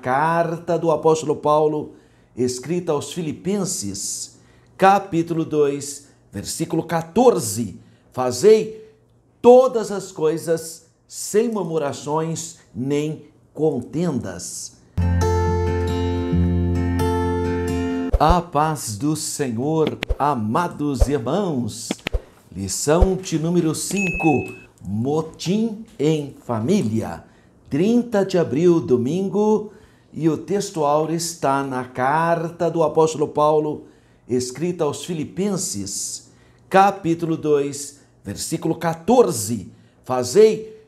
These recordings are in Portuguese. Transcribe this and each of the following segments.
Carta do apóstolo Paulo, escrita aos Filipenses, capítulo 2, versículo 14. Fazei todas as coisas sem murmurações nem contendas. A paz do Senhor, amados irmãos. Lição de número 5, motim em família. 30 de abril, domingo, e o texto áureo está na carta do apóstolo Paulo, escrita aos Filipenses, capítulo 2, versículo 14. Fazei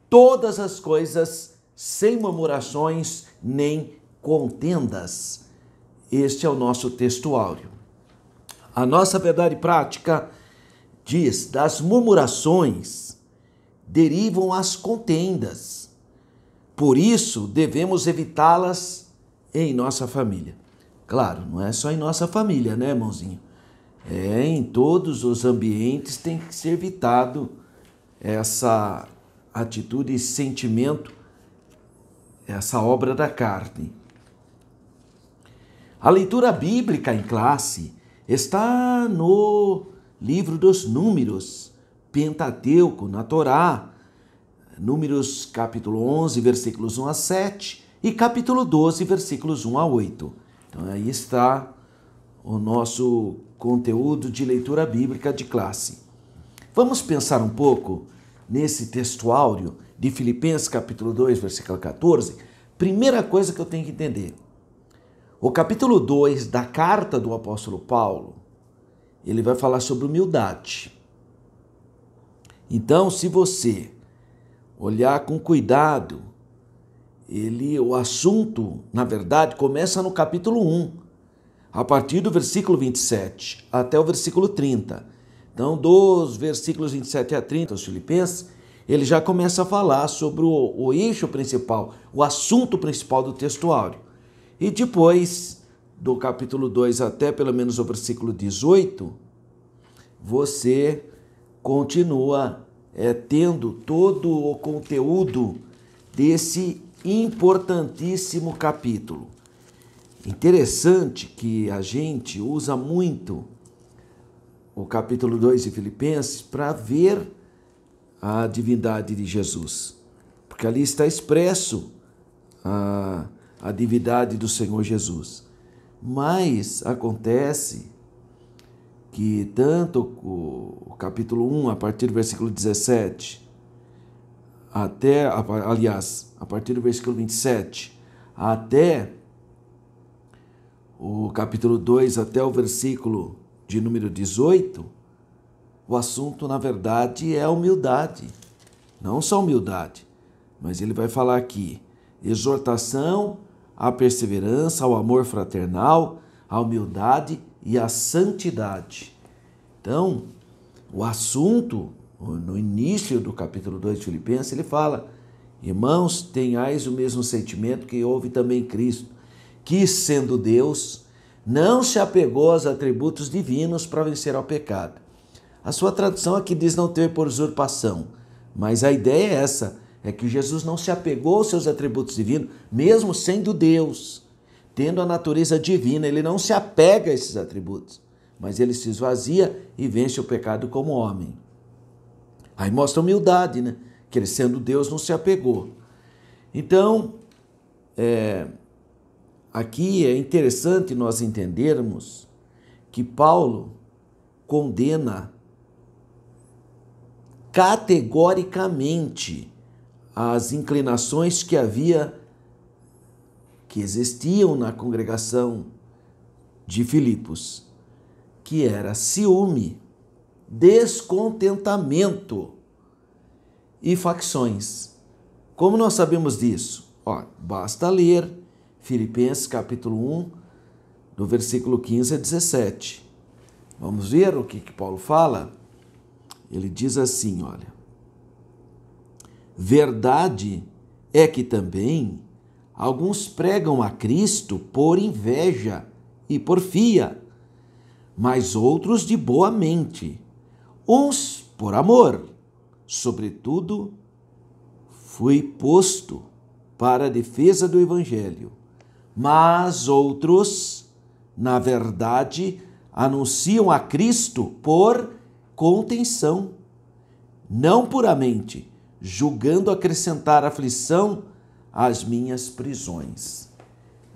todas as coisas sem murmurações nem contendas. Este é o nosso texto áureo. A nossa verdade prática diz: das murmurações derivam as contendas. Por isso, devemos evitá-las em nossa família. Claro, não é só em nossa família, né, irmãozinho? Em todos os ambientes tem que ser evitado essa atitude e sentimento, essa obra da carne. A leitura bíblica em classe está no livro dos Números, Pentateuco, na Torá, Números capítulo 11, versículos 1 a 7 e capítulo 12, versículos 1 a 8. Então aí está o nosso conteúdo de leitura bíblica de classe. Vamos pensar um pouco nesse texto áureo de Filipenses capítulo 2, versículo 14. Primeira coisa que eu tenho que entender. O capítulo 2 da carta do apóstolo Paulo, ele vai falar sobre humildade. Então, se você olhar com cuidado, o assunto, na verdade, começa no capítulo 1, a partir do versículo 27 até o versículo 30. Então, dos versículos 27 a 30, os Filipenses, ele já começa a falar sobre o eixo principal, o assunto principal do texto áureo. E depois, do capítulo 2 até pelo menos o versículo 18, você continua tendo todo o conteúdo desse importantíssimo capítulo. Interessante que a gente usa muito o capítulo 2 de Filipenses para ver a divindade de Jesus, porque ali está expresso a divindade do Senhor Jesus. Mas acontece que tanto o capítulo 1, a partir do versículo 17, a partir do versículo 27, até o capítulo 2, até o versículo de número 18, o assunto, na verdade, é a humildade. Não só humildade, mas ele vai falar aqui: exortação à perseverança, ao amor fraternal, à humildade e à santidade. Então, o assunto, no início do capítulo 2 de Filipenses, ele fala: irmãos, tenhais o mesmo sentimento que houve também em Cristo, que, sendo Deus, não se apegou aos atributos divinos para vencer ao pecado. A sua tradução aqui diz não ter por usurpação, mas a ideia é essa, é que Jesus não se apegou aos seus atributos divinos, mesmo sendo Deus, tendo a natureza divina, ele não se apega a esses atributos, mas ele se esvazia e vence o pecado como homem. Aí mostra humildade, né? Que ele, sendo Deus, não se apegou. Então, aqui é interessante nós entendermos que Paulo condena categoricamente as inclinações que existiam na congregação de Filipos, que era ciúme, descontentamento e facções. Como nós sabemos disso? Basta ler Filipenses capítulo 1, do versículo 15 a 17. Vamos ver o que Paulo fala? Ele diz assim, olha: verdade é que também alguns pregam a Cristo por inveja e porfia, mas outros de boa mente, uns por amor. Sobretudo, fui posto para a defesa do Evangelho. Mas outros, na verdade, anunciam a Cristo por contenção, não puramente, julgando acrescentar aflição às minhas prisões.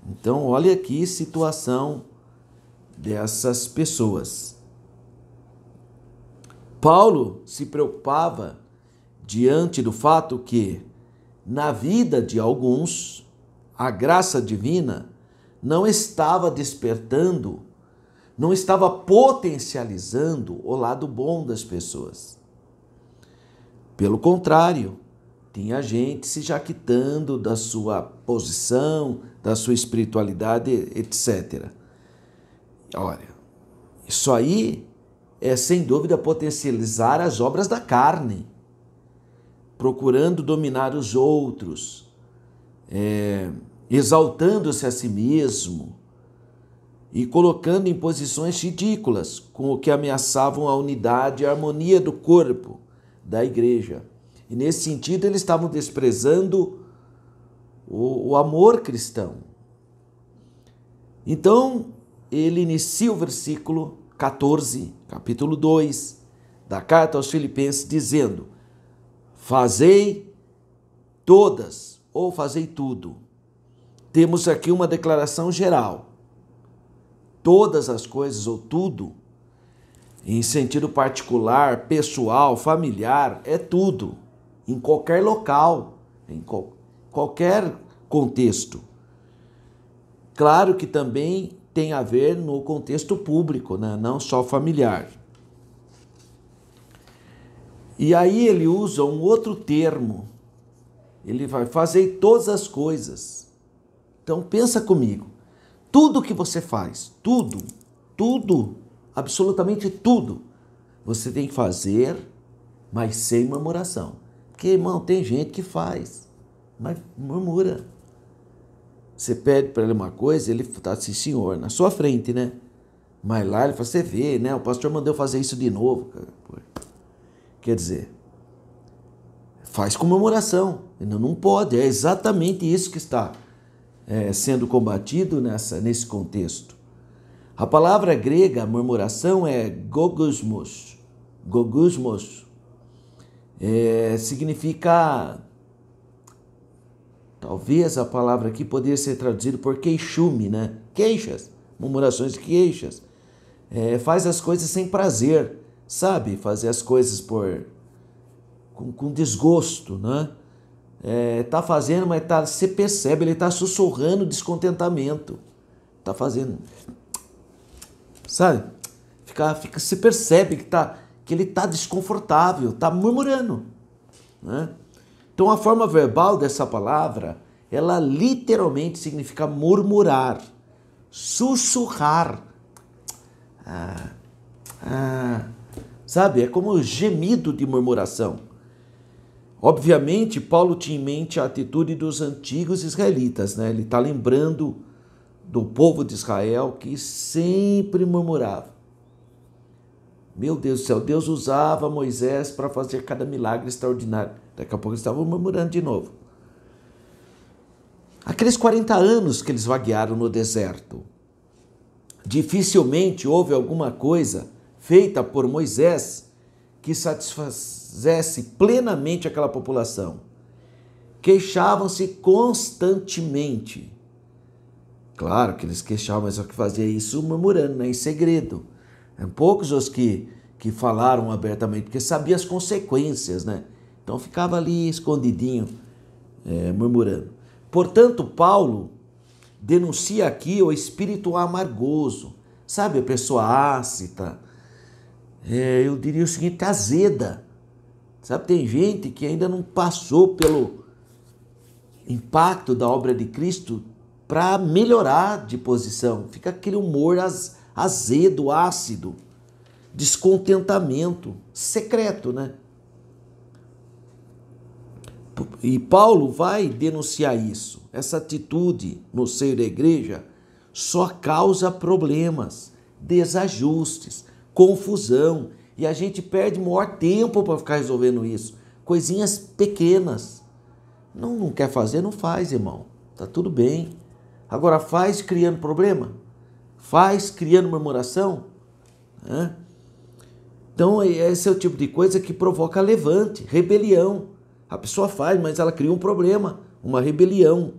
Então, olha aqui a situação dessas pessoas. Paulo se preocupava diante do fato que, na vida de alguns, a graça divina não estava despertando, não estava potencializando o lado bom das pessoas. Pelo contrário, tinha gente se jactando da sua posição, da sua espiritualidade, etc. Olha, isso aí é sem dúvida potencializar as obras da carne, procurando dominar os outros, exaltando-se a si mesmo e colocando em posições ridículas, com o que ameaçavam a unidade e a harmonia do corpo da igreja. E nesse sentido eles estavam desprezando o amor cristão. Então ele inicia o versículo 14, capítulo 2, da carta aos Filipenses, dizendo: fazei todas, ou fazei tudo. Temos aqui uma declaração geral. Todas as coisas, ou tudo, em sentido particular, pessoal, familiar, é tudo. Em qualquer local, em qualquer contexto. Claro que também tem a ver no contexto público, né? Não só familiar. E aí ele usa um outro termo. Ele vai fazer todas as coisas. Então pensa comigo. Tudo que você faz, tudo, absolutamente tudo, você tem que fazer, mas sem murmuração. Porque, irmão, tem gente que faz, mas murmura. Você pede para ele uma coisa, ele está assim, senhor, na sua frente, né? Mas lá ele fala, você vê, né? O pastor mandou fazer isso de novo. Quer dizer, faz com murmuração. Não pode, é exatamente isso que está sendo combatido nesse contexto. A palavra grega, murmuração, é gogusmos. Gogusmos significa, talvez a palavra aqui poderia ser traduzida por queixume, né? Queixas, murmurações de queixas. Faz as coisas sem prazer, sabe? Fazer as coisas com desgosto, né? Tá fazendo, mas você percebe, ele tá sussurrando descontentamento. Tá fazendo, sabe? Você percebe que ele tá desconfortável, tá murmurando, né? Então a forma verbal dessa palavra, ela literalmente significa murmurar, sussurrar. Sabe? É como gemido de murmuração. Obviamente, Paulo tinha em mente a atitude dos antigos israelitas, né? Ele está lembrando do povo de Israel que sempre murmurava. Meu Deus do céu, Deus usava Moisés para fazer cada milagre extraordinário. Daqui a pouco eles estavam murmurando de novo. Aqueles 40 anos que eles vaguearam no deserto, dificilmente houve alguma coisa feita por Moisés que satisfazesse plenamente aquela população. Queixavam-se constantemente. Claro que eles queixavam, mas só que fazia isso murmurando, né, em segredo. Poucos os que falaram abertamente, porque sabia as consequências, né? Então ficava ali escondidinho, murmurando. Portanto, Paulo denuncia aqui o espírito amargoso. Sabe, a pessoa ácida, eu diria o seguinte, azeda. Sabe, tem gente que ainda não passou pelo impacto da obra de Cristo para melhorar de posição. Fica aquele humor azedo, ácido, descontentamento, secreto, né? E Paulo vai denunciar isso. Essa atitude no seio da igreja só causa problemas, desajustes, confusão. E a gente perde maior tempo para ficar resolvendo isso. Coisinhas pequenas. Não quer fazer, não faz, irmão. Tá tudo bem. Agora faz criando problema, faz criando murmuração, né? Então esse é o tipo de coisa que provoca levante, rebelião. A pessoa faz, mas ela cria um problema, uma rebelião.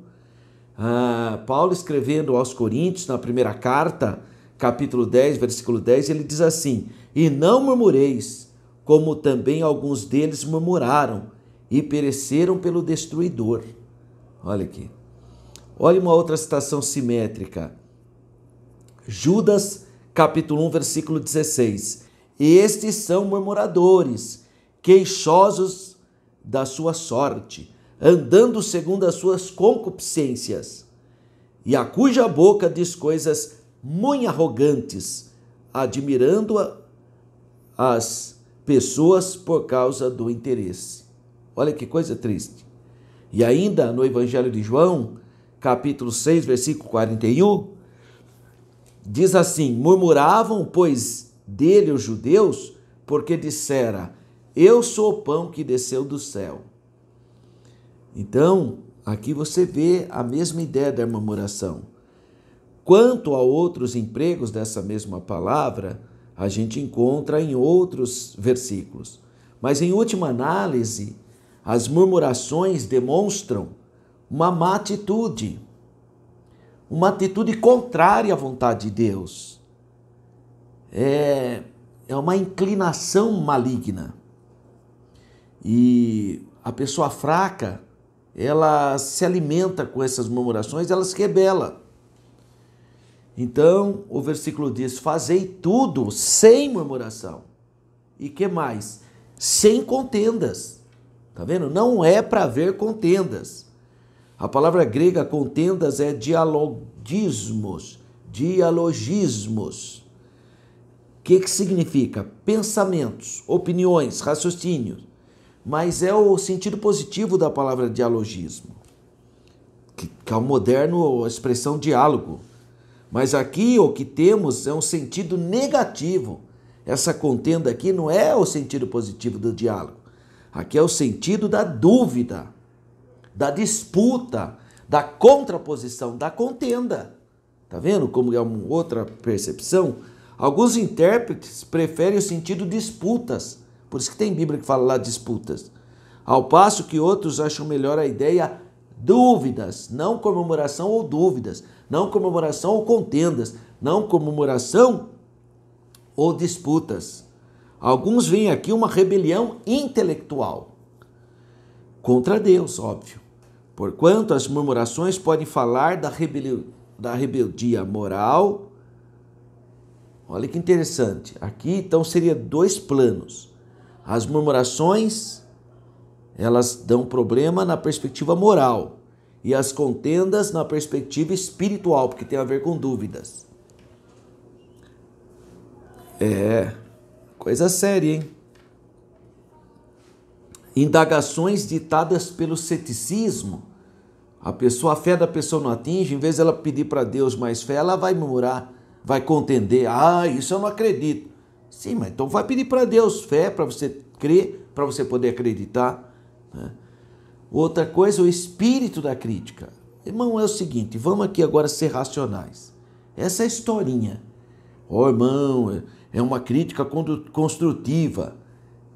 Paulo, escrevendo aos Coríntios, na primeira carta, capítulo 10, versículo 10, ele diz assim: e não murmureis, como também alguns deles murmuraram e pereceram pelo destruidor. Olha aqui. Olha uma outra citação simétrica. Judas, capítulo 1, versículo 16. Estes são murmuradores, queixosos da sua sorte, andando segundo as suas concupiscências, e a cuja boca diz coisas muito arrogantes, admirando as pessoas por causa do interesse. Olha que coisa triste. E ainda no Evangelho de João, capítulo 6, versículo 41, diz assim: murmuravam, pois, dele os judeus, porque dissera: eu sou o pão que desceu do céu. Então, aqui você vê a mesma ideia da murmuração. Quanto a outros empregos dessa mesma palavra, a gente encontra em outros versículos. Mas, em última análise, as murmurações demonstram uma má atitude, uma atitude contrária à vontade de Deus. É uma inclinação maligna. E a pessoa fraca, ela se alimenta com essas murmurações, ela se rebela. Então, o versículo diz: fazei tudo sem murmuração. E que mais? Sem contendas. Tá vendo? Não é para haver contendas. A palavra grega contendas é dialogismos. Dialogismos. O que significa? Pensamentos, opiniões, raciocínios. Mas é o sentido positivo da palavra dialogismo, que é o moderno a expressão diálogo. Mas aqui o que temos é um sentido negativo. Essa contenda aqui não é o sentido positivo do diálogo. Aqui é o sentido da dúvida, da disputa, da contraposição, da contenda. Tá vendo como é uma outra percepção? Alguns intérpretes preferem o sentido disputas. Por isso que tem Bíblia que fala lá disputas. Ao passo que outros acham melhor a ideia dúvidas, não comemoração ou dúvidas, não comemoração ou contendas, não comemoração ou disputas. Alguns veem aqui uma rebelião intelectual contra Deus, óbvio. Porquanto as murmurações podem falar da rebeldia moral. Olha que interessante. Aqui então seria dois planos. As murmurações, elas dão problema na perspectiva moral e as contendas na perspectiva espiritual, porque tem a ver com dúvidas. Coisa séria, hein? Indagações ditadas pelo ceticismo. A fé da pessoa não atinge, em vez dela pedir para Deus mais fé, ela vai murmurar, vai contender. Isso eu não acredito. Sim, mas então vai pedir para Deus fé, para você crer, para você poder acreditar, né? Outra coisa, o espírito da crítica. Irmão, é o seguinte, vamos aqui agora ser racionais. Essa historinha. Irmão, é uma crítica construtiva.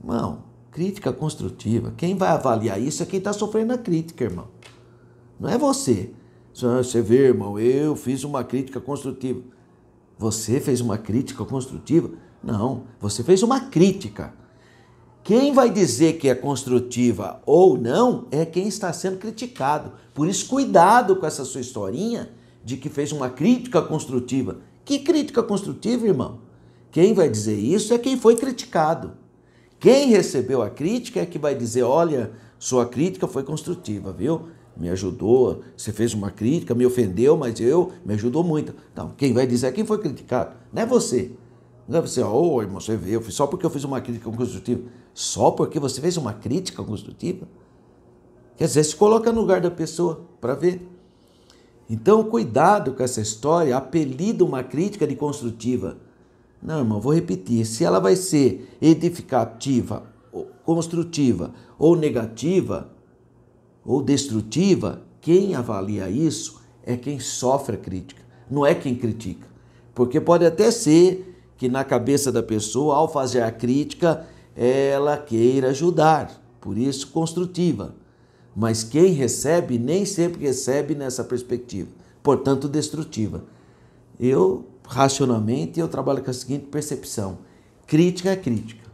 Irmão, crítica construtiva. Quem vai avaliar isso é quem está sofrendo a crítica, irmão. Não é você. Você vê, irmão, eu fiz uma crítica construtiva. Você fez uma crítica construtiva? Não, você fez uma crítica. Quem vai dizer que é construtiva ou não é quem está sendo criticado. Por isso, cuidado com essa sua historinha de que fez uma crítica construtiva. Que crítica construtiva, irmão? Quem vai dizer isso é quem foi criticado. Quem recebeu a crítica é que vai dizer: olha, sua crítica foi construtiva, viu? Me ajudou, você fez uma crítica, me ofendeu, mas me ajudou muito. Então, quem vai dizer é quem foi criticado, não é você. Não é você, irmão, você vê, só porque eu fiz uma crítica construtiva. Só porque você fez uma crítica construtiva? Quer dizer, se coloca no lugar da pessoa para ver. Então, cuidado com essa história, apelida uma crítica de construtiva. Não, irmão, vou repetir. Se ela vai ser edificativa, construtiva ou negativa, ou destrutiva, quem avalia isso é quem sofre a crítica, não é quem critica. Porque pode até ser que na cabeça da pessoa, ao fazer a crítica, ela queira ajudar, por isso construtiva. Mas quem recebe nem sempre recebe nessa perspectiva, portanto destrutiva. Racionalmente, eu trabalho com a seguinte percepção: crítica é crítica.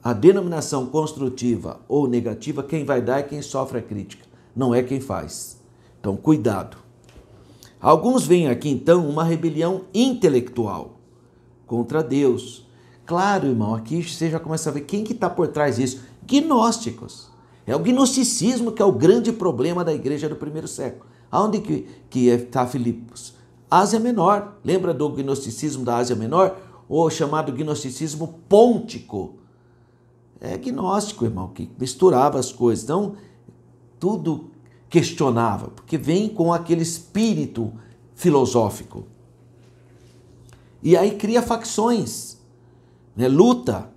A denominação construtiva ou negativa, quem vai dar é quem sofre a crítica, não é quem faz. Então, cuidado. Alguns veem aqui, então, uma rebelião intelectual contra Deus. Claro, irmão, aqui você já começa a ver quem que está por trás disso. Gnósticos. É o gnosticismo que é o grande problema da igreja do primeiro século. Aonde que está Filipos? Ásia Menor. Lembra do gnosticismo da Ásia Menor? Ou chamado gnosticismo pôntico. É gnóstico, irmão, que misturava as coisas. Então, tudo questionava, porque vem com aquele espírito filosófico. E aí cria facções, né? Luta.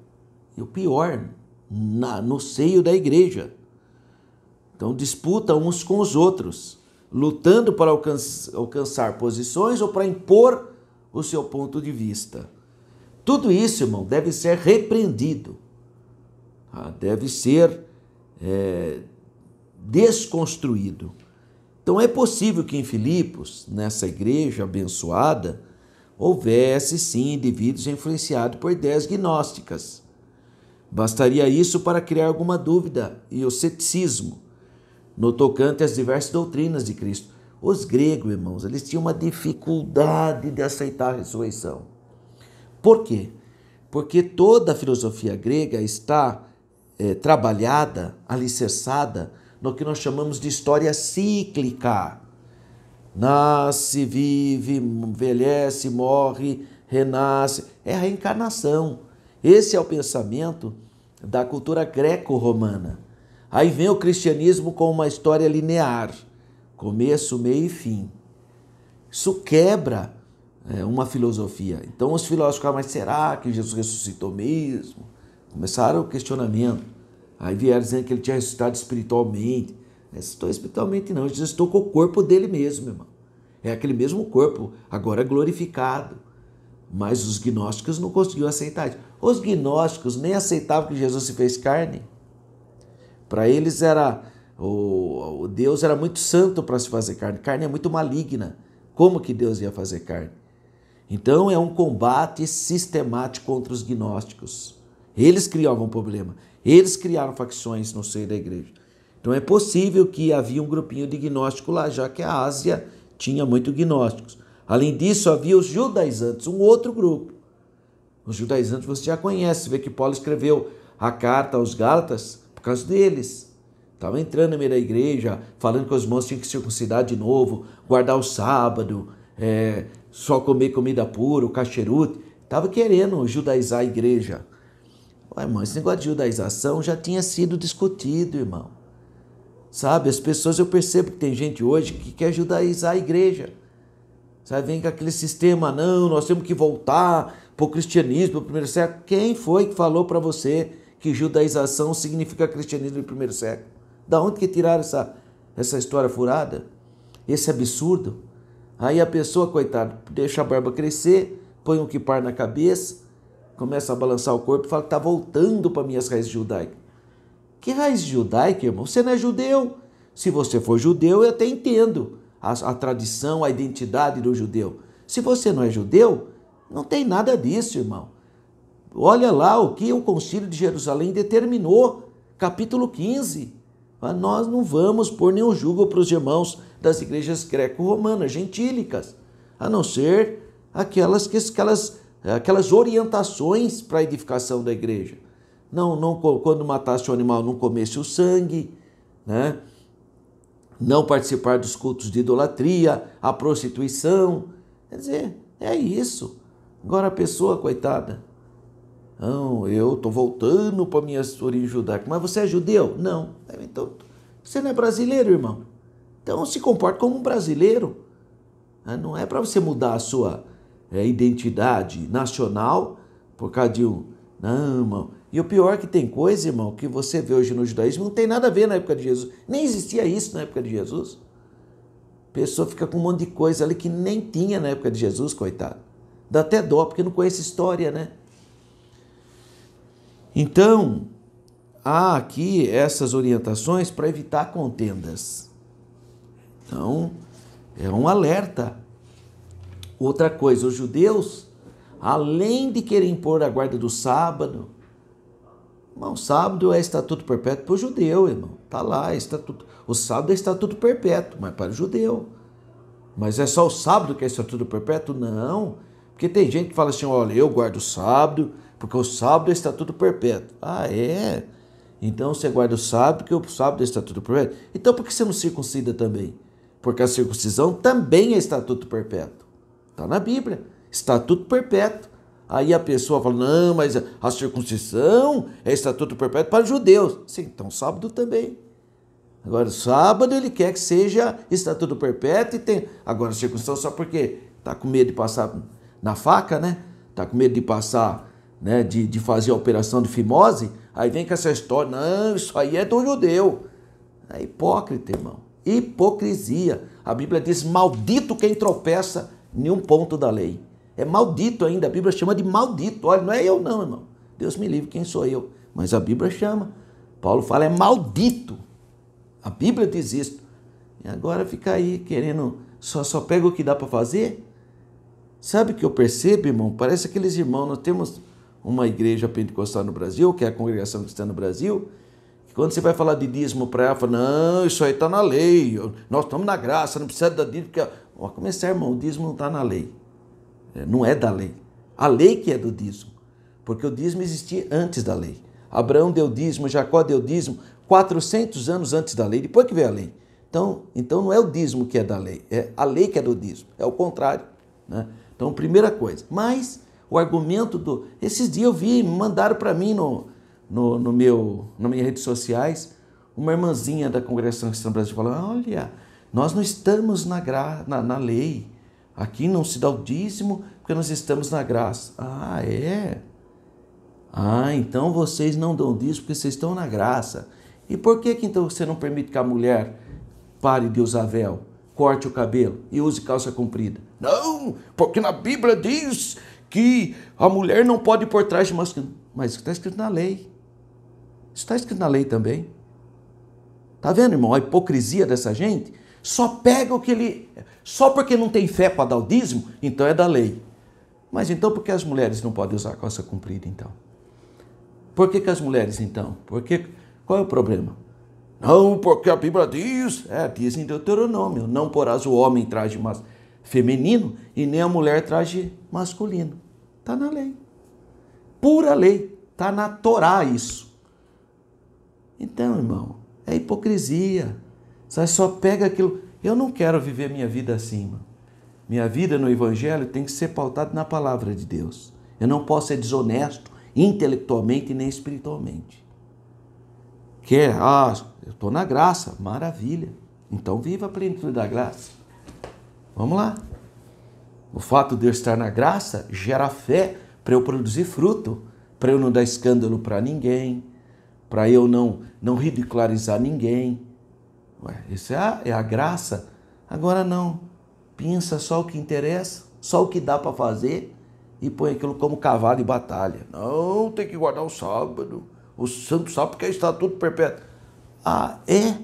E o pior, no seio da igreja. Então disputa uns com os outros, lutando para alcançar posições ou para impor o seu ponto de vista. Tudo isso, irmão, deve ser repreendido. Deve ser desconstruído. Então é possível que em Filipos, nessa igreja abençoada, houvesse sim indivíduos influenciados por ideias gnósticas. Bastaria isso para criar alguma dúvida e o ceticismo no tocante às diversas doutrinas de Cristo. Os gregos, irmãos, eles tinham uma dificuldade de aceitar a ressurreição. Por quê? Porque toda a filosofia grega está trabalhada, alicerçada no que nós chamamos de história cíclica. Nasce, vive, envelhece, morre, renasce. É a reencarnação. Esse é o pensamento da cultura greco-romana. Aí vem o cristianismo com uma história linear, começo, meio e fim. Isso quebra uma filosofia. Então os filósofos falaram, mas será que Jesus ressuscitou mesmo? Começaram o questionamento. Aí vieram dizendo que ele tinha ressuscitado espiritualmente. Ressuscitou espiritualmente não, Jesus ressuscitou com o corpo dele mesmo, irmão. É aquele mesmo corpo, agora glorificado. Mas os gnósticos não conseguiam aceitar isso. Os gnósticos nem aceitavam que Jesus se fez carne. Para eles o Deus era muito santo para se fazer carne. Carne é muito maligna. Como que Deus ia fazer carne? Então é um combate sistemático contra os gnósticos. Eles criavam um problema. Eles criaram facções no seio da igreja. Então é possível que havia um grupinho de gnósticos lá, já que a Ásia tinha muito gnósticos. Além disso, havia os judaizantes, um outro grupo. Os judaizantes você já conhece, vê que Paulo escreveu a carta aos Gálatas por causa deles. Estavam entrando no meio da igreja, falando que os irmãos tinham que circuncidar de novo, guardar o sábado, só comer comida pura, o kasherut. Estava querendo judaizar a igreja. Ué, irmão, esse negócio de judaização já tinha sido discutido, irmão. Sabe, as pessoas, eu percebo que tem gente hoje que quer judaizar a igreja. Sabe, vem com aquele sistema, não, nós temos que voltar para o cristianismo do primeiro século. Quem foi que falou para você que judaização significa cristianismo do primeiro século? Da onde que tiraram essa história furada? Esse absurdo? Aí a pessoa, coitada, deixa a barba crescer, põe um quipar na cabeça, começa a balançar o corpo e fala que está voltando para minhas raízes judaicas. Que raiz judaica, irmão? Você não é judeu. Se você for judeu, eu até entendo a tradição, a identidade do judeu. Se você não é judeu, não tem nada disso, irmão. Olha lá o que o Concílio de Jerusalém determinou, capítulo 15. Nós não vamos pôr nenhum jugo para os irmãos das igrejas greco-romanas, gentílicas, a não ser aquelas orientações para a edificação da igreja. Não, quando matasse o animal, não comesse o sangue, né? Não participar dos cultos de idolatria, a prostituição. Quer dizer, é isso. Agora a pessoa, coitada, não, eu estou voltando para minhas origens judaicas. Mas você é judeu? Não. Então, você não é brasileiro, irmão. Então se comporte como um brasileiro. Não é para você mudar a sua identidade nacional por causa de um... Não, irmão. E o pior é que tem coisa, irmão, que você vê hoje no judaísmo, não tem nada a ver na época de Jesus. Nem existia isso na época de Jesus. pessoa fica com um monte de coisa ali que nem tinha na época de Jesus, coitado. Dá até dó, porque não conhece história, né? Então, há aqui essas orientações para evitar contendas. Então, é um alerta. Outra coisa, os judeus, além de querer impor a guarda do sábado, irmão, sábado é estatuto perpétuo para o judeu, irmão. Está lá, estatuto. O sábado é estatuto perpétuo, mas para o judeu. Mas é só o sábado que é estatuto perpétuo? Não. Porque tem gente que fala assim, olha, eu guardo o sábado, porque o sábado é estatuto perpétuo. Ah, é? Então você guarda o sábado, porque o sábado é estatuto perpétuo. Então por que você não circuncida também? Porque a circuncisão também é estatuto perpétuo. Está na Bíblia. Estatuto perpétuo. Aí a pessoa fala, não, mas a circuncisão é estatuto perpétuo para os judeus. Sim, então sábado também. Agora, sábado ele quer que seja estatuto perpétuo e tem. Agora, a circuncisão só porque está com medo de passar na faca, né? Está com medo de passar, né? De fazer a operação de fimose. Aí vem com essa história, não, isso aí é do judeu. É hipócrita, irmão. Hipocrisia. A Bíblia diz, maldito quem tropeça em um ponto da lei. É maldito ainda, a Bíblia chama de maldito. Olha, não é eu não, irmão. Deus me livre, quem sou eu? Mas a Bíblia chama. Paulo fala, é maldito. A Bíblia diz isso. E agora fica aí querendo, só pega o que dá para fazer? Sabe o que eu percebo, irmão? Parece aqueles irmãos, nós temos uma igreja pentecostal no Brasil, que é a Congregação Cristã no Brasil, que quando você vai falar de dízimo para ela, fala, não, isso aí está na lei, nós estamos na graça, não precisa da dízimo, porque... Ó, começar, irmão, o dízimo não está na lei. Não é da lei. A lei que é do dízimo. Porque o dízimo existia antes da lei. Abraão deu dízimo, Jacó deu dízimo 400 anos antes da lei, depois que veio a lei. Então não é o dízimo que é da lei, é a lei que é do dízimo. É o contrário, né? Então, primeira coisa. Mas o argumento do... Esses dias eu vi, mandaram para mim nas minhas redes sociais, uma irmãzinha da Congregação Cristã do Brasil falando, olha, nós não estamos na lei. Aqui não se dá o dízimo porque nós estamos na graça. Ah, é? Ah, então vocês não dão dízimo porque vocês estão na graça. E por que então você não permite que a mulher pare de usar véu, corte o cabelo e use calça comprida? Não, porque na Bíblia diz que a mulher não pode pôr traje masculino. Mas isso está escrito na lei. Isso está escrito na lei também. Tá vendo, irmão, a hipocrisia dessa gente? Só pega o que ele... Só porque não tem fé para dar o dízimo, então é da lei. Mas então por que as mulheres não podem usar calça comprida, então? Por que as mulheres, então? Qual é o problema? Não, porque a Bíblia diz em Deuteronômio, não porás o homem em traje feminino e nem a mulher traje masculino. Está na lei. Pura lei. Está na Torá isso. Então, irmão, é hipocrisia. Você só pega aquilo... Eu não quero viver minha vida assim, mano. Minha vida no Evangelho tem que ser pautada na palavra de Deus. Eu não posso ser desonesto intelectualmente nem espiritualmente. Eu estou na graça, maravilha. Então viva a plenitude da graça. Vamos lá. O fato de eu estar na graça gera fé para eu produzir fruto, para eu não dar escândalo para ninguém, para eu não ridicularizar ninguém. Isso é a graça. Agora não. Pensa só o que interessa, só o que dá para fazer e põe aquilo como cavalo de batalha. Não, tem que guardar o sábado. O santo sábado porque é estatuto perpétuo. Ah, é?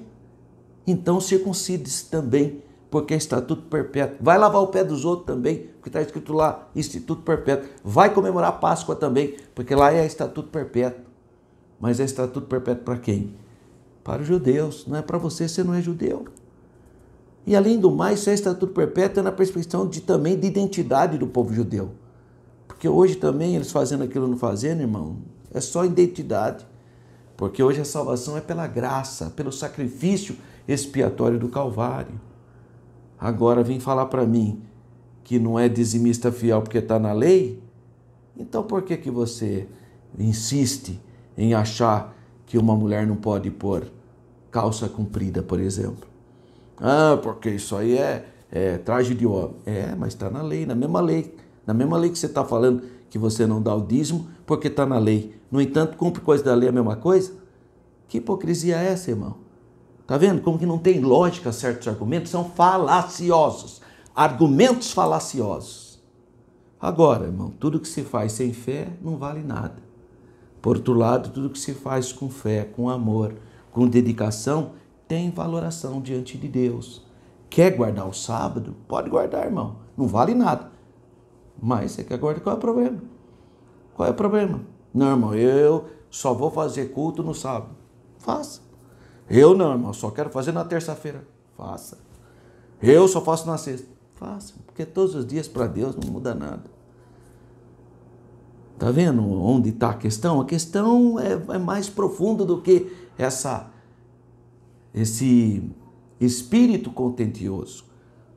Então circuncide-se também, porque é estatuto perpétuo. Vai lavar o pé dos outros também, porque está escrito lá, instituto perpétuo. Vai comemorar a Páscoa também, porque lá é estatuto perpétuo. Mas é estatuto perpétuo para quem? Para os judeus, não é para você não é judeu. E além do mais, isso é estatuto perpétuo na perspectiva também de identidade do povo judeu. Porque hoje também eles fazendo aquilo não fazendo, irmão, é só identidade. Porque hoje a salvação é pela graça, pelo sacrifício expiatório do Calvário. Agora vem falar para mim que não é dizimista fiel porque está na lei? Então por que você insiste em achar que uma mulher não pode pôr calça comprida, por exemplo? Ah, porque isso aí é traje de homem. Mas está na lei, na mesma lei. Na mesma lei que você está falando que você não dá o dízimo, porque está na lei. No entanto, cumpre coisa da lei a mesma coisa? Que hipocrisia é essa, irmão? Tá vendo como que não tem lógica certos argumentos? São falaciosos. Argumentos falaciosos. Agora, irmão, tudo que se faz sem fé não vale nada. Por outro lado, tudo que se faz com fé, com amor, com dedicação, tem valoração diante de Deus. Quer guardar o sábado? Pode guardar, irmão. Não vale nada. Mas você quer guardar, qual é o problema? Qual é o problema? Não, irmão, eu só vou fazer culto no sábado. Faça. Eu não, irmão, só quero fazer na terça-feira. Faça. Eu só faço na sexta. Faça. Porque todos os dias para Deus não muda nada. Tá vendo onde está a questão? A questão é mais profunda do que esse espírito contentioso.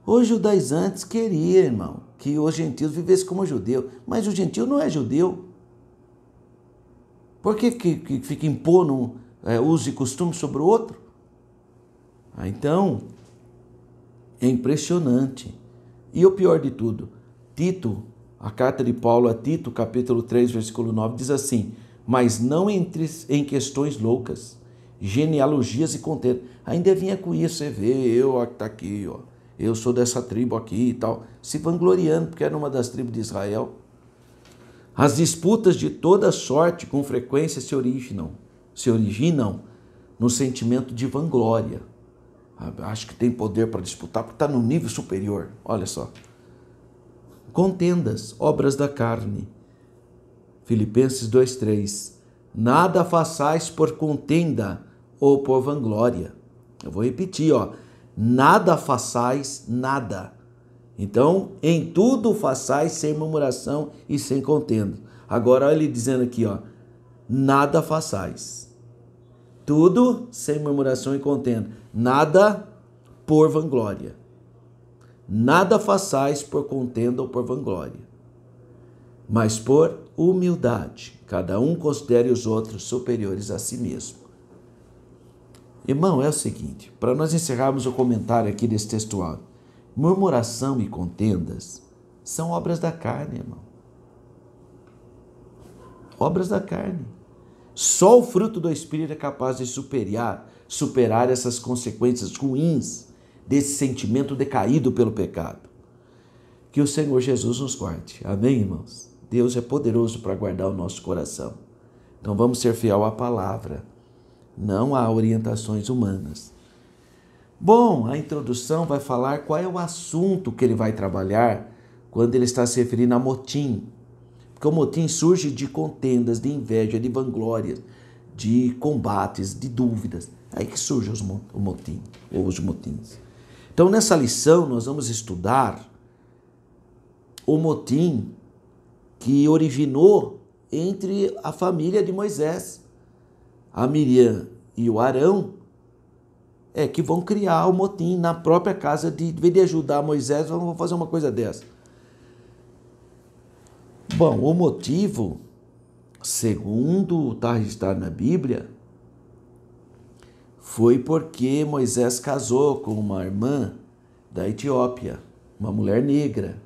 Os judaizantes queriam, irmão, que os gentios vivessem como judeu. Mas o gentio não é judeu. Por que fica impondo uso e costume sobre o outro? Então, é impressionante. E o pior de tudo, Tito, a carta de Paulo a Tito, capítulo 3, versículo 9, diz assim: mas não entre em questões loucas, genealogias e contendas. Ainda vinha com isso, você vê, eu que tá aqui, ó, eu sou dessa tribo aqui e tal, se vangloriando, porque era uma das tribos de Israel. As disputas de toda sorte, com frequência, se originam no sentimento de vanglória. Acho que tem poder para disputar, porque está no nível superior. Olha só. Contendas, obras da carne. Filipenses 2:3. Nada façais por contenda ou por vanglória. Eu vou repetir, ó. Nada façais, nada. Então, em tudo façais sem murmuração e sem contenda. Agora, olha ele dizendo aqui, ó. Nada façais. Tudo sem murmuração e contenda. Nada por vanglória. Nada façais por contenda ou por vanglória, mas por humildade. Cada um considere os outros superiores a si mesmo. Irmão, é o seguinte, para nós encerrarmos o comentário aqui desse textual, murmuração e contendas são obras da carne, irmão. Obras da carne. Só o fruto do Espírito é capaz de superar essas consequências ruins desse sentimento decaído pelo pecado. Que o Senhor Jesus nos guarde. Amém, irmãos? Deus é poderoso para guardar o nosso coração. Então vamos ser fiel à palavra, não a orientações humanas. Bom, a introdução vai falar qual é o assunto que ele vai trabalhar quando ele está se referindo a motim. Porque o motim surge de contendas, de inveja, de vanglórias, de combates, de dúvidas. Aí que surge o motim, ou os motins. Então, nessa lição, nós vamos estudar o motim que originou entre a família de Moisés. A Miriam e o Arão que vão criar o motim na própria casa de vez de ajudar Moisés, vão fazer uma coisa dessa. Bom, o motivo, segundo está registrado na Bíblia, foi porque Moisés casou com uma irmã da Etiópia, uma mulher negra.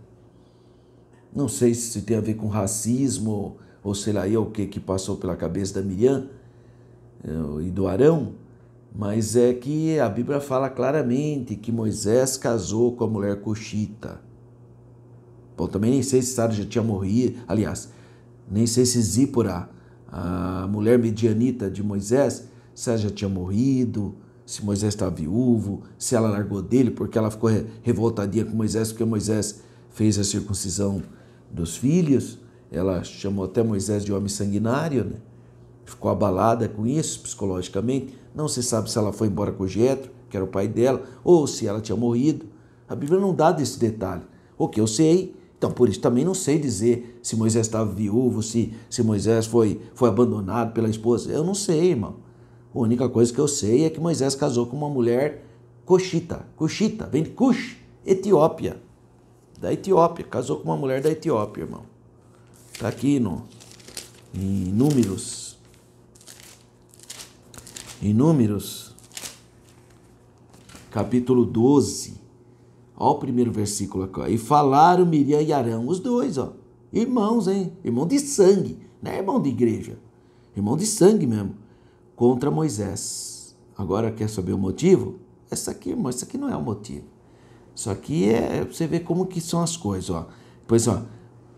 Não sei se tem a ver com racismo ou sei lá o que passou pela cabeça da Miriam e do Arão, mas é que a Bíblia fala claramente que Moisés casou com a mulher cuxita. Bom, também nem sei se Sara já tinha morrido, aliás, nem sei se Zípora, a mulher medianita de Moisés, se ela já tinha morrido, se Moisés estava viúvo, se ela largou dele porque ela ficou revoltadinha com Moisés, porque Moisés fez a circuncisão dos filhos. Ela chamou até Moisés de homem sanguinário, né? Ficou abalada com isso psicologicamente. Não se sabe se ela foi embora com Jetro, que era o pai dela, ou se ela tinha morrido. A Bíblia não dá desse detalhe. O que eu sei, então por isso também não sei dizer se Moisés estava viúvo, se Moisés foi abandonado pela esposa. Eu não sei, irmão. A única coisa que eu sei é que Moisés casou com uma mulher cuxita, vem de Cush, Etiópia, da Etiópia, casou com uma mulher da Etiópia, irmão. Está aqui em Números, capítulo 12, olha o primeiro versículo aqui, ó. E falaram Miriam e Arão, os dois, ó, irmãos, hein? Irmão de sangue, não é irmão de igreja, irmão de sangue mesmo, contra Moisés, Agora quer saber o motivo? Essa aqui, irmão, isso aqui não é o motivo. Isso aqui é você ver como que são as coisas, ó. Depois, ó.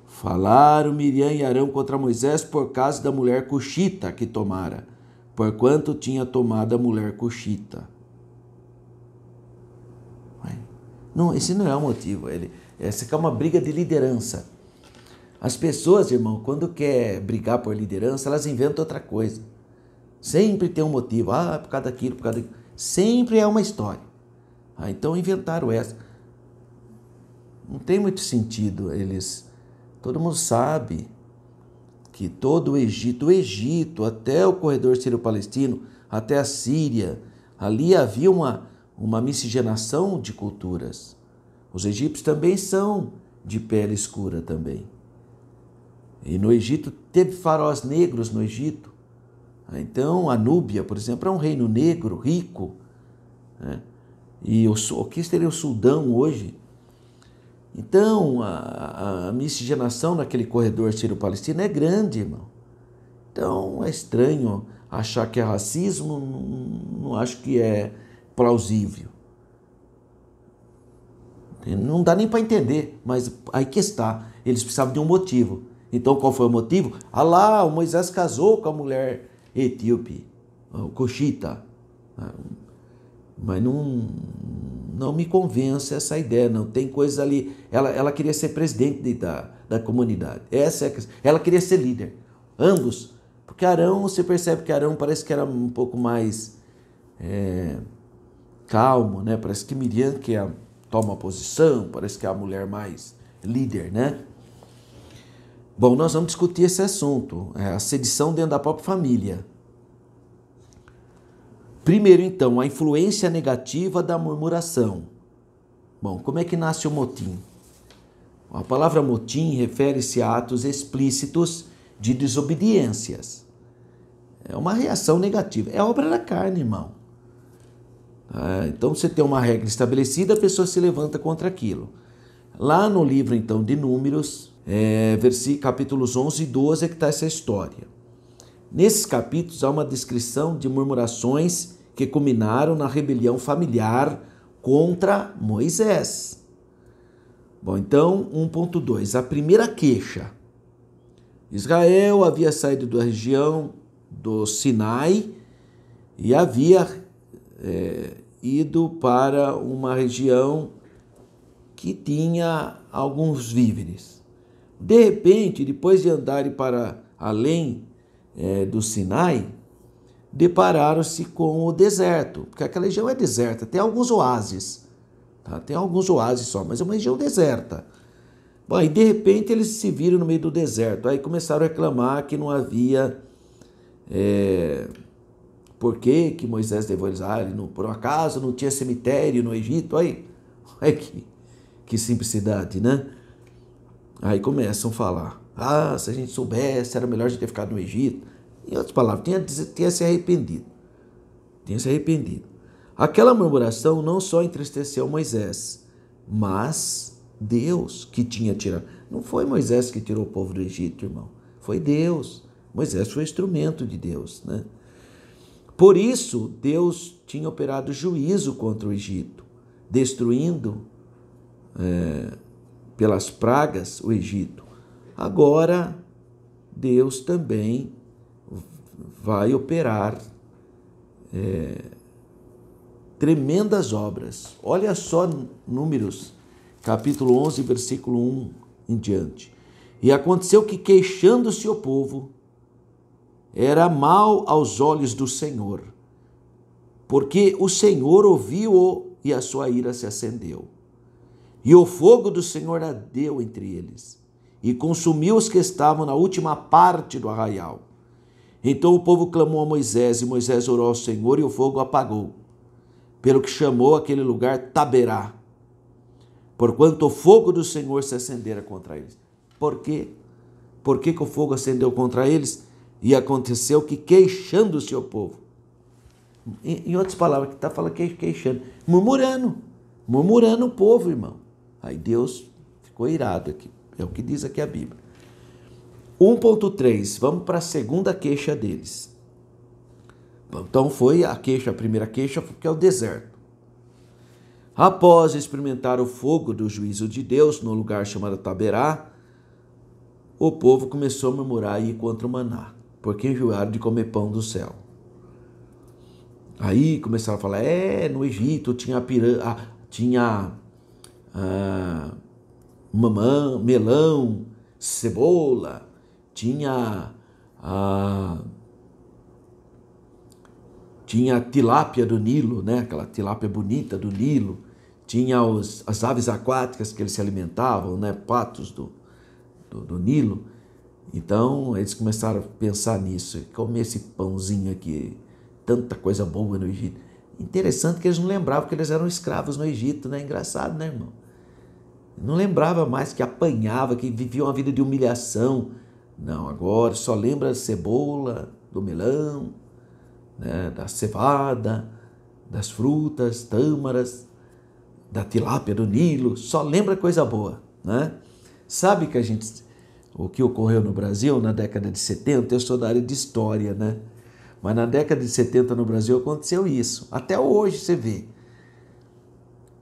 Falaram Miriam e Arão contra Moisés por causa da mulher cuxita que tomara, porquanto tinha tomado a mulher cuxita. Não, esse não é o motivo. Essa aqui é uma briga de liderança. As pessoas, irmão, quando quer brigar por liderança, elas inventam outra coisa. Sempre tem um motivo. Por causa daquilo, por causa daquilo. Sempre é uma história. Então inventaram essa. Não tem muito sentido. Todo mundo sabe que todo o Egito, até o corredor sírio-palestino, até a Síria, ali havia uma miscigenação de culturas. Os egípcios também são de pele escura também. E no Egito teve faraós negros no Egito. Então a Núbia, por exemplo, é um reino negro, rico. Né? E o que seria o Sudão hoje? Então a miscigenação naquele corredor sírio-palestino é grande, irmão. Então é estranho achar que é racismo, não acho que é plausível. Não dá nem para entender, mas aí que está. Eles precisavam de um motivo. Então qual foi o motivo? Lá, o Moisés casou com a mulher etíope, o cuxita. Mas não me convence essa ideia, não. Tem coisa ali. Ela queria ser presidente da comunidade. Ela queria ser líder. Ambos. Porque Arão, você percebe que Arão parece que era um pouco mais calmo, né? Parece que Miriam toma posição, parece que é a mulher mais líder, né? Bom, nós vamos discutir esse assunto, a sedição dentro da própria família. Primeiro, então, a influência negativa da murmuração. Bom, como é que nasce o motim? A palavra motim refere-se a atos explícitos de desobediências. É uma reação negativa. É obra da carne, irmão. Então, você tem uma regra estabelecida, a pessoa se levanta contra aquilo. Lá no livro, então, de Números, capítulos 11 e 12 é que está essa história. Nesses capítulos há uma descrição de murmurações que culminaram na rebelião familiar contra Moisés. Bom, então, 1.2. A primeira queixa. Israel havia saído da região do Sinai e havia ido para uma região que tinha alguns víveres. De repente, depois de andarem para além do Sinai, depararam-se com o deserto, porque aquela região é deserta, tem alguns oásis, tá? Tem alguns oásis só, mas é uma região deserta. Bom, e de repente eles se viram no meio do deserto, aí começaram a reclamar que não havia... Por que Moisés levou eles? Por um acaso não tinha cemitério no Egito? Aí que simplicidade, né? Aí começam a falar, se a gente soubesse, era melhor a gente ter ficado no Egito. Em outras palavras, tinha se arrependido. Tinha se arrependido. Aquela murmuração não só entristeceu Moisés, mas Deus que tinha tirado. Não foi Moisés que tirou o povo do Egito, irmão. Foi Deus. Moisés foi instrumento de Deus, né? Por isso, Deus tinha operado juízo contra o Egito, destruindo pelas pragas o Egito. Agora, Deus também vai operar tremendas obras. Olha só Números, capítulo 11, versículo 1 em diante. E aconteceu que, queixando-se o povo, era mal aos olhos do Senhor, porque o Senhor ouviu-o e a sua ira se acendeu. E o fogo do Senhor ardeu entre eles, e consumiu os que estavam na última parte do arraial. Então o povo clamou a Moisés, e Moisés orou ao Senhor, e o fogo apagou, pelo que chamou aquele lugar Taberá, porquanto o fogo do Senhor se acendera contra eles. Por quê? Por que o fogo acendeu contra eles? E aconteceu que, queixando-se o povo, em outras palavras, que está falando queixando, murmurando o povo, irmão. Aí Deus ficou irado aqui, é o que diz aqui a Bíblia. 1.3, vamos para a segunda queixa deles. Então foi a primeira queixa, que é o deserto. Após experimentar o fogo do juízo de Deus no lugar chamado Taberá, o povo começou a murmurar aí contra o maná, porque enjoaram de comer pão do céu. Aí começaram a falar, no Egito tinha mamão, melão, cebola, tinha tilápia do Nilo, né? Aquela tilápia bonita do Nilo, tinha as aves aquáticas que eles se alimentavam, né? Patos do Nilo. Então eles começaram a pensar nisso, comer esse pãozinho aqui, tanta coisa boa no Egito. Interessante que eles não lembravam que eles eram escravos no Egito, né? Engraçado, né, irmão? Não lembrava mais que apanhava, que vivia uma vida de humilhação. Não, agora só lembra da cebola, do melão, né? Da cevada, das frutas, tâmaras, da tilápia do Nilo, só lembra coisa boa, né? Sabe que o que ocorreu no Brasil na década de 70, eu sou da área de história, né? Mas na década de 70 no Brasil aconteceu isso. Até hoje você vê.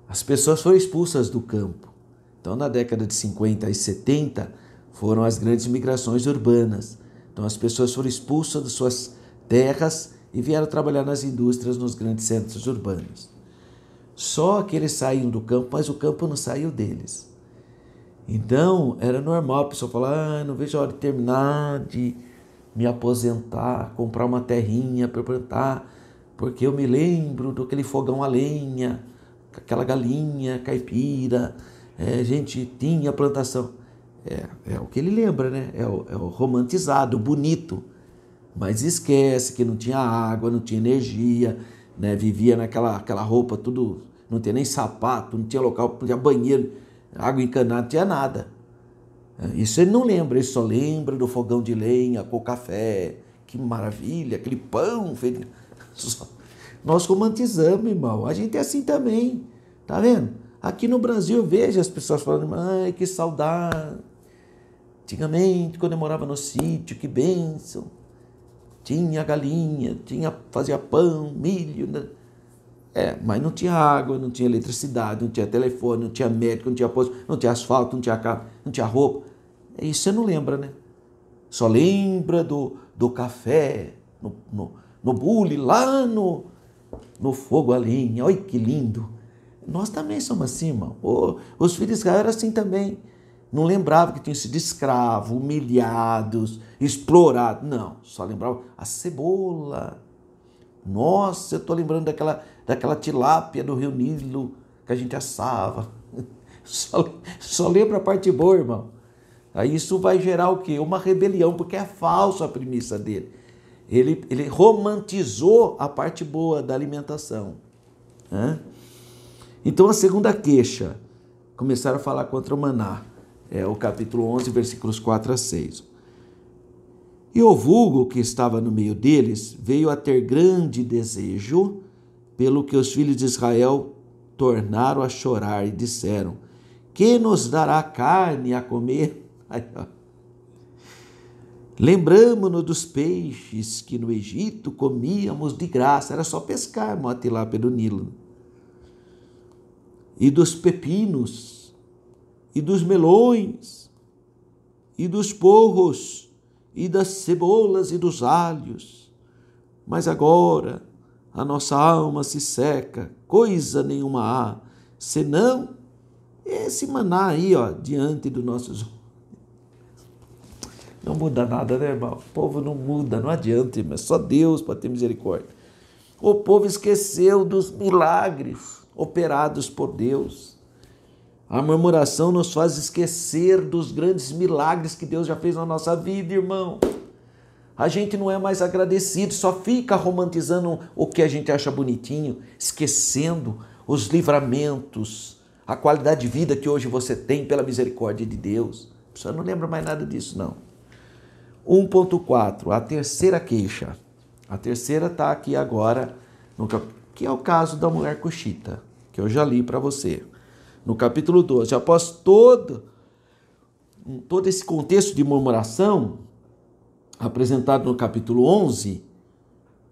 As pessoas foram expulsas do campo. Então na década de 50 e 70 foram as grandes migrações urbanas. Então as pessoas foram expulsas de suas terras e vieram trabalhar nas indústrias nos grandes centros urbanos. Só que eles saíram do campo, mas o campo não saiu deles. Então, era normal a pessoa falar, não vejo a hora de terminar, de me aposentar, comprar uma terrinha para plantar, porque eu me lembro daquele fogão a lenha, aquela galinha caipira, a gente tinha plantação. É o que ele lembra, né? É o romantizado, o bonito. Mas esquece que não tinha água, não tinha energia, né? Vivia aquela roupa, tudo, não tinha nem sapato, não tinha local, não tinha banheiro, água encanada, não tinha nada. Isso ele não lembra, ele só lembra do fogão de lenha com café. Que maravilha, aquele pão feito. Nós romantizamos, irmão. A gente é assim também, tá vendo? Aqui no Brasil eu vejo as pessoas falando, ai, que saudade. Antigamente, quando eu morava no sítio, que bênção. Tinha galinha, fazia pão, milho, né? Mas não tinha água, não tinha eletricidade, não tinha telefone, não tinha médico, não tinha posto, não tinha asfalto, não tinha carro, não tinha roupa. Isso você não lembra, né? Só lembra do café, no bule, lá no fogo a lenha. Olha que lindo. Nós também somos assim, irmão. Os filhos de Israel eram assim também. Não lembrava que tinham sido escravos, humilhados, explorados. Não, só lembrava a cebola. Nossa, eu estou lembrando daquela tilápia do Rio Nilo que a gente assava. Só lembra a parte boa, irmão. Aí isso vai gerar o quê? Uma rebelião, porque é falsa a premissa dele. Ele romantizou a parte boa da alimentação. Né? Então a segunda queixa, começaram a falar contra o maná. É o capítulo 11, versículos 4 a 6. E o vulgo que estava no meio deles veio a ter grande desejo, pelo que os filhos de Israel tornaram a chorar e disseram, que nos dará carne a comer? Lembramo-nos dos peixes que no Egito comíamos de graça, era só pescar, a tilápia do Nilo. E dos pepinos, e dos melões, e dos porros, e das cebolas e dos alhos. Mas agora a nossa alma se seca, coisa nenhuma há, senão esse maná aí, diante dos nossos olhos. Não muda nada, né, irmão? O povo não muda, não adianta, mas só Deus pode ter misericórdia. O povo esqueceu dos milagres operados por Deus. A murmuração nos faz esquecer dos grandes milagres que Deus já fez na nossa vida, irmão. A gente não é mais agradecido, só fica romantizando o que a gente acha bonitinho, esquecendo os livramentos, a qualidade de vida que hoje você tem pela misericórdia de Deus. Você não lembra mais nada disso, não. 1.4, a terceira queixa. A terceira está aqui agora, que é o caso da mulher cuxita, que eu já li para você. No capítulo 12, após todo esse contexto de murmuração, apresentado no capítulo 11,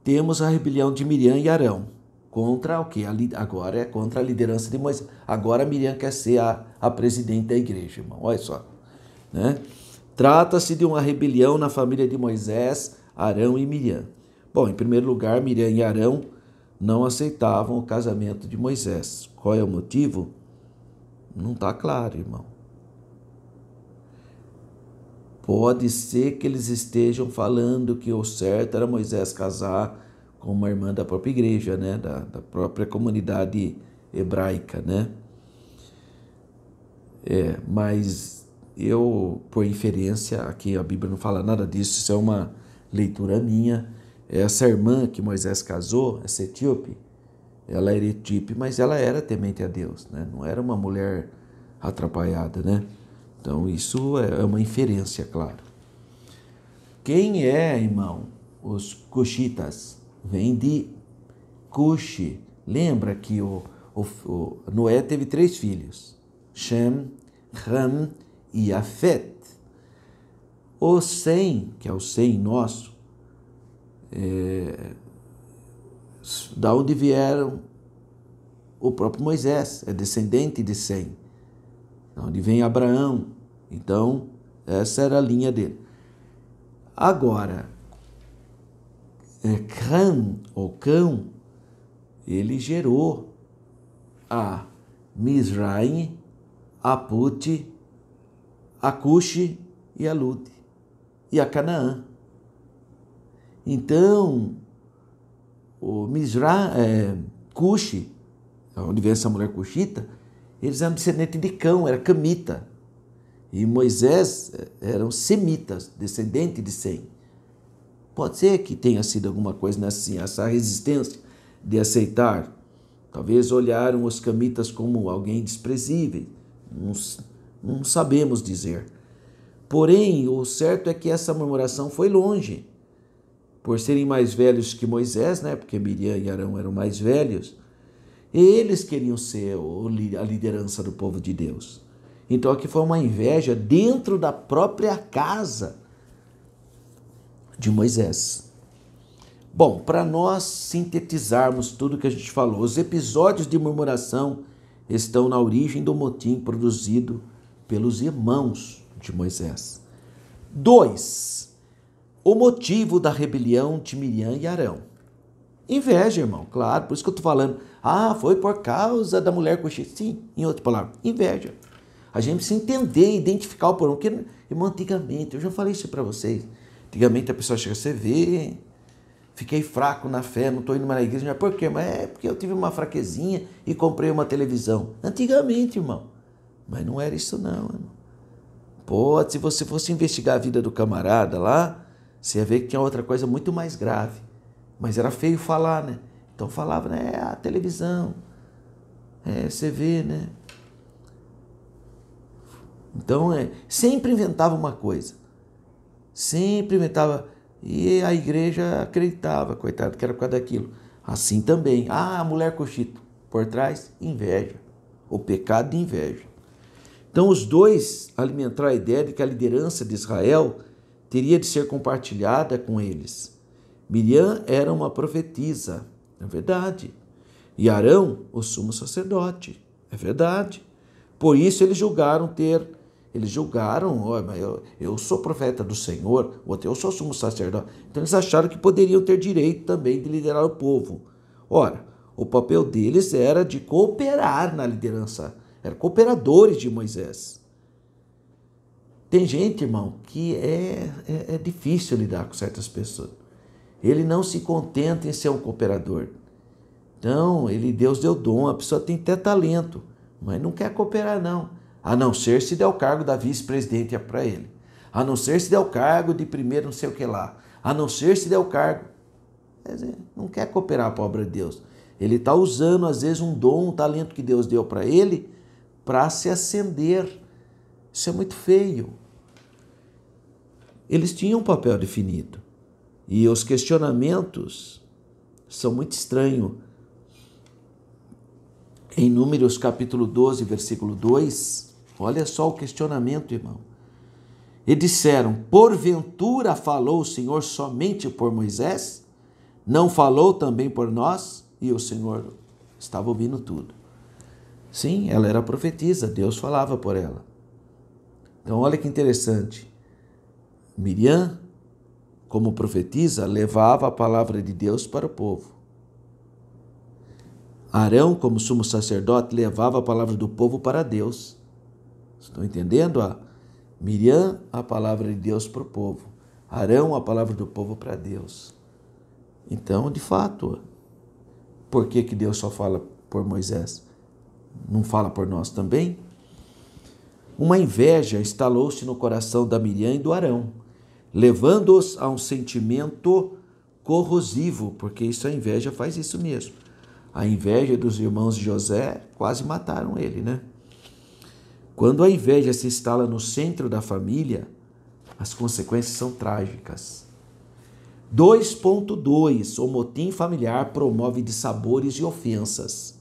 temos a rebelião de Miriam e Arão. Contra o quê? Agora é contra a liderança de Moisés. Agora Miriam quer ser a presidente da igreja, irmão. Olha só. Né? Trata-se de uma rebelião na família de Moisés, Arão e Miriam. Bom, em primeiro lugar, Miriam e Arão não aceitavam o casamento de Moisés. Qual é o motivo? Não está claro, irmão. Pode ser que eles estejam falando que o certo era Moisés casar com uma irmã da própria igreja, né? Da própria comunidade hebraica, né? Mas eu, por inferência, aqui a Bíblia não fala nada disso, isso é uma leitura minha. Essa irmã que Moisés casou, essa etíope, ela era etíope, mas ela era temente a Deus, né? Não era uma mulher atrapalhada, né? Então isso é uma inferência, claro. Quem é, irmão? Os cuxitas. Vem de Cuxi. Lembra que o Noé teve 3 filhos. Shem, Ham e Afet. O Sem, que é o Sem nosso, da onde vieram o próprio Moisés, é descendente de Sem, da onde vem Abraão. Então, essa era a linha dele. Agora, Cã, ou Cão, ele gerou a Mizraim, a Put, a Cuxi e a Lud, e a Canaã. Então, o Cuxi, onde vem essa mulher cuxita, eles eram descendentes de Cão, era camita. E Moisés eram semitas, descendente de Sem. Pode ser que tenha sido alguma coisa nessa, essa resistência de aceitar. Talvez olharam os camitas como alguém desprezível. Não sabemos dizer. Porém, o certo é que essa murmuração foi longe. Por serem mais velhos que Moisés, né? Porque Miriam e Arão eram mais velhos, eles queriam ser a liderança do povo de Deus. Então aqui foi uma inveja dentro da própria casa de Moisés. Bom, para nós sintetizarmos tudo que a gente falou, os episódios de murmuração estão na origem do motim produzido pelos irmãos de Moisés. 2. O motivo da rebelião de Miriam e Arão. Inveja, irmão, claro, por isso que eu estou falando. Foi por causa da mulher cuxita. Sim, em outra palavra, inveja. A gente precisa entender, identificar o problema. Porque, irmão, antigamente, eu já falei isso para vocês. Antigamente a pessoa chega, você vê, fiquei fraco na fé, não estou indo mais na igreja. Mas por quê? Mas é porque eu tive uma fraquezinha e comprei uma televisão. Antigamente, irmão. Mas não era isso não, irmão. Pode, se você fosse investigar a vida do camarada lá, você ia ver que tinha outra coisa muito mais grave. Mas era feio falar, né? Então falava, né? A televisão. Você vê, né? Então, sempre inventava uma coisa. Sempre inventava. E a igreja acreditava, coitado, que era por causa daquilo. Assim também. A mulher coxita. Por trás, inveja. O pecado de inveja. Então, os dois alimentaram a ideia de que a liderança de Israel teria de ser compartilhada com eles. Miriam era uma profetisa, é verdade. E Arão, o sumo sacerdote, é verdade. Por isso eles julgaram, eu sou profeta do Senhor, eu sou sumo sacerdote. Então eles acharam que poderiam ter direito também de liderar o povo. Ora, o papel deles era de cooperar na liderança, eram cooperadores de Moisés. Tem gente, irmão, que é difícil lidar com certas pessoas. Ele não se contenta em ser um cooperador. Então, Deus deu dom, a pessoa tem até talento, mas não quer cooperar não. A não ser se der o cargo da vice-presidente para ele. A não ser se der o cargo de primeiro não sei o que lá. A não ser se der o cargo. Quer dizer, não quer cooperar para a obra de Deus. Ele está usando, às vezes, um dom, um talento que Deus deu para ele para se ascender. Isso é muito feio. Eles tinham um papel definido. E os questionamentos são muito estranhos. Em Números capítulo 12, versículo 2, olha só o questionamento, irmão. E disseram, porventura falou o Senhor somente por Moisés? não falou também por nós? E o Senhor estava ouvindo tudo. Sim, ela era profetisa, Deus falava por ela. Então olha que interessante. Miriam, como profetisa, levava a palavra de Deus para o povo. Arão, como sumo sacerdote, levava a palavra do povo para Deus. Estão entendendo? Miriam, a palavra de Deus para o povo. Arão, a palavra do povo para Deus. Então, de fato, por que Deus só fala por Moisés? Não fala por nós também? Uma inveja instalou-se no coração da Miriam e do Arão, levando-os a um sentimento corrosivo, porque isso, a inveja faz isso mesmo. A inveja dos irmãos de José quase mataram ele, né? Quando a inveja se instala no centro da família, as consequências são trágicas. 2.2. O motim familiar promove dissabores e ofensas.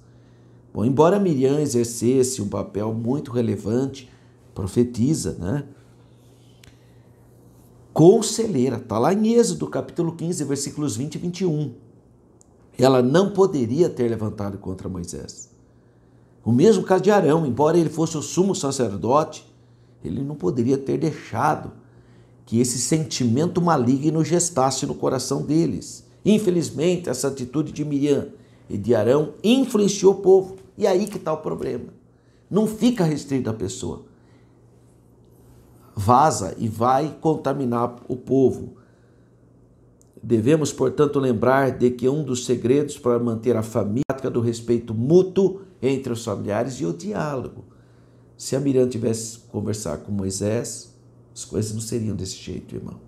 Bom, embora Miriam exercesse um papel muito relevante, profetiza, né? Conselheira, está lá em Êxodo, capítulo 15, versículos 20 e 21. Ela não poderia ter levantado contra Moisés. O mesmo caso de Arão, embora ele fosse o sumo sacerdote, ele não poderia ter deixado que esse sentimento maligno gestasse no coração deles. Infelizmente, essa atitude de Miriam e de Arão influenciou o povo. E aí que está o problema. Não fica restrito à pessoa. Vaza e vai contaminar o povo. Devemos, portanto, lembrar de que um dos segredos para manter a família é do respeito mútuo entre os familiares e o diálogo. Se a Miriam tivesse conversar com Moisés, as coisas não seriam desse jeito, irmão.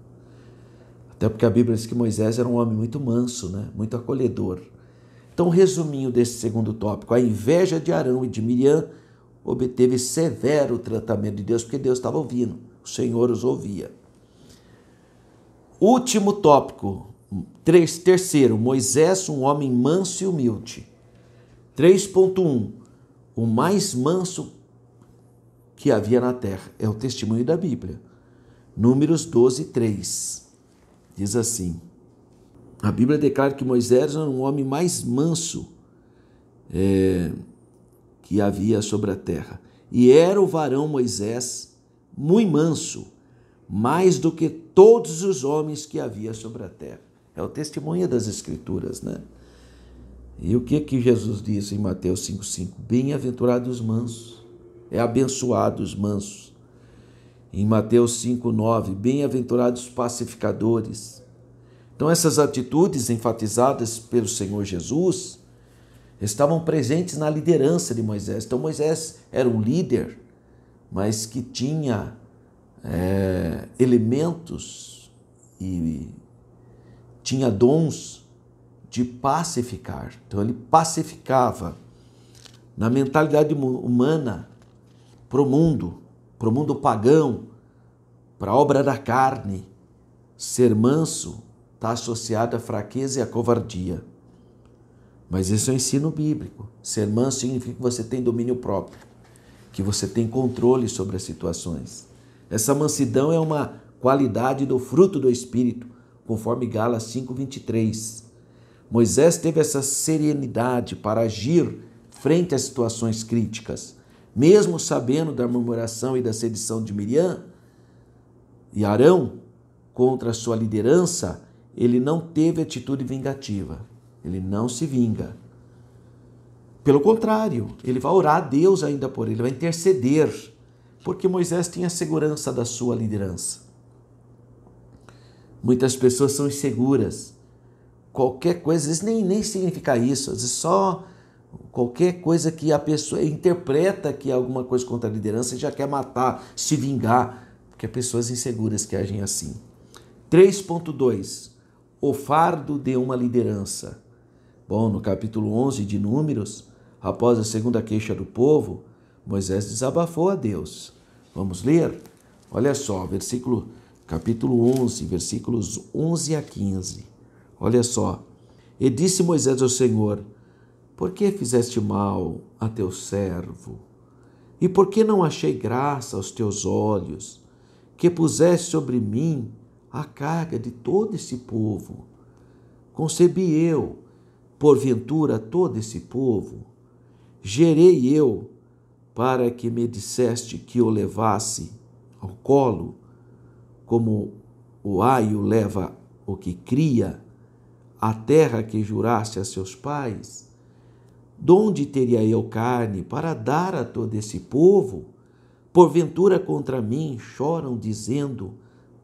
Até porque a Bíblia diz que Moisés era um homem muito manso, né? Muito acolhedor. Então, resuminho desse segundo tópico, a inveja de Arão e de Miriam obteve severo tratamento de Deus, porque Deus estava ouvindo, o Senhor os ouvia. Último tópico, terceiro, Moisés, um homem manso e humilde. 3.1, o mais manso que havia na terra, é o testemunho da Bíblia. Números 12:3, diz assim, a Bíblia declara que Moisés era um homem mais manso que havia sobre a terra. E era o varão Moisés muito manso, mais do que todos os homens que havia sobre a terra. É o testemunho das Escrituras, né? E o que Jesus disse em Mateus 5,5? Bem-aventurados os mansos, é abençoados os mansos. Em Mateus 5,9, bem-aventurados os pacificadores. Então essas atitudes enfatizadas pelo Senhor Jesus estavam presentes na liderança de Moisés. Então Moisés era um líder, mas que tinha elementos e tinha dons de pacificar. Então ele pacificava na mentalidade humana para o mundo pagão, para a obra da carne. Ser manso está associado à fraqueza e à covardia. Mas isso é um ensino bíblico. Ser manso significa que você tem domínio próprio, que você tem controle sobre as situações. Essa mansidão é uma qualidade do fruto do Espírito, conforme Gálatas 5:23. Moisés teve essa serenidade para agir frente às situações críticas, mesmo sabendo da murmuração e da sedição de Miriam e Arão contra a sua liderança. Ele não teve atitude vingativa, ele não se vinga. Pelo contrário, ele vai orar a Deus ainda por ele, vai interceder, porque Moisés tinha segurança da sua liderança. Muitas pessoas são inseguras. Qualquer coisa, às vezes nem significa isso, às vezes só qualquer coisa que a pessoa interpreta que é alguma coisa contra a liderança e já quer matar, se vingar, porque há pessoas inseguras que agem assim. 3.2, o fardo de uma liderança. Bom, no capítulo 11 de Números, após a segunda queixa do povo, Moisés desabafou a Deus. Vamos ler? Olha só, capítulo 11, versículos 11 a 15. Olha só. E disse Moisés ao Senhor: por que fizeste mal a teu servo? E por que não achei graça aos teus olhos, que puseste sobre mim a carga de todo esse povo? concebi eu, porventura, todo esse povo? Gerei eu, para que me disseste que o levasse ao colo, como o aio leva o que cria, a terra que juraste a seus pais? Donde teria eu carne para dar a todo esse povo? Porventura contra mim choram, dizendo,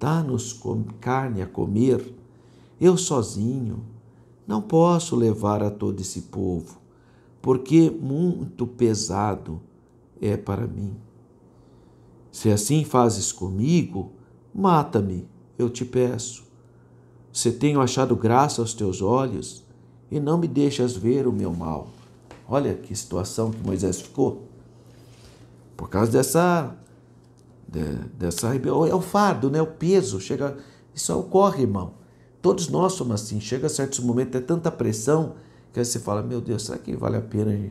dá-nos carne a comer. Eu sozinho não posso levar a todo esse povo, porque muito pesado é para mim. Se assim fazes comigo, mata-me, eu te peço. Se tenho achado graça aos teus olhos, e não me deixas ver o meu mal. Olha que situação que Moisés ficou. Por causa dessa rebelião. É o fardo, né? O peso. Isso ocorre, irmão. Todos nós somos assim. Chega a certos momentos, é tanta pressão, que aí você fala, meu Deus, será que vale a pena?